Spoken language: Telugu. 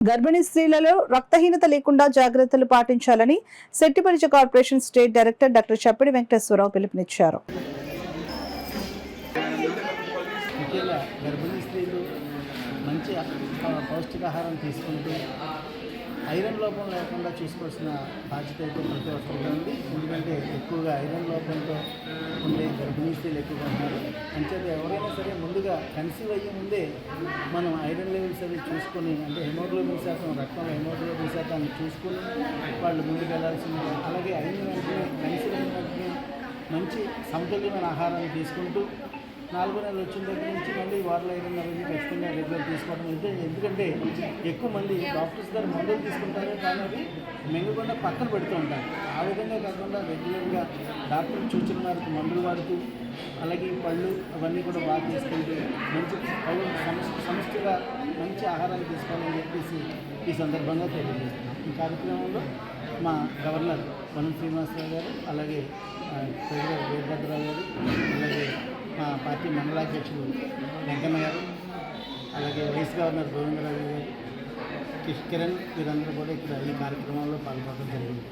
గర్భిణీ స్త్రీలలో రక్తహీనత లేకుండా జాగ్రత్తలు పాటించాలని సెట్టిపరిచ కార్పొరేషన్ స్టేట్ డైరెక్టర్ డాక్టర్ చప్పిడి వెంకటేశ్వరరావు పిలుపునిచ్చారు. గర్భిణీ స్త్రీలు మంచి పౌష్టికాహారం తీసుకుంటూ ఐరన్ లోపం లేకుండా చూసుకోవాల్సిన బాధ్యత అయితే ప్రతి ఒక్కరికి ఉంది. ఎందుకంటే ఎక్కువగా ఐరన్ లోపంతో ఉండే గర్భిణీ స్త్రీలు ఎక్కువగా ఉన్నారు. అంచేత ఎవరైనా సరే ముందుగా కన్సీవ్ అయ్యే ముందే మనం ఐరన్ లెవెల్స్ అవి చూసుకొని, అంటే హెమోగ్లోబిన్ శాతం, రక్తంలో హెమోగ్లోబిన్ శాతాన్ని చూసుకొని వాళ్ళు ముందుకు వెళ్ళాల్సింది. అలాగే అయిన వెంటనే కన్సీవ్ అయిన వెంటనే మంచి సమతుల్యమైన ఆహారాన్ని తీసుకుంటూ 4 నెలలు వచ్చిన దగ్గర నుంచి మళ్ళీ వాటర్ ఐరన్ అవన్నీ ఖచ్చితంగా రెగ్యులర్ తీసుకోవడం. ఎందుకంటే ఎక్కువ మంది డాక్టర్స్ గారు మందులు తీసుకుంటారు, కానీ అవి మింగకుండా పక్కన పెడుతూ ఉంటారు. ఆ విధంగా కాకుండా రెగ్యులర్గా డాక్టర్ సూచన మేరకు మందులు వాడుతూ, అలాగే పళ్ళు అవన్నీ కూడా బాగా తీసుకుంటూ మంచి సమష్టిగా మంచి ఆహారాన్ని తీసుకోవాలని చెప్పేసి ఈ సందర్భంగా తెలియజేస్తున్నాం. ఈ కార్యక్రమంలో మా గవర్నర్ వనం శ్రీనివాసరావు గారు, అలాగే ప్రెసిడెంట్ వీరభద్రరావు గారు, అలాగే మా పార్టీ మండలాధ్యక్షులు వెంకన్న గారు, అలాగే వైస్ గవర్నర్ గోవిందరావు గారు, కిరణ్, వీరందరూ కూడా ఇక్కడ ఈ కార్యక్రమంలో పాల్గొనడం జరిగింది.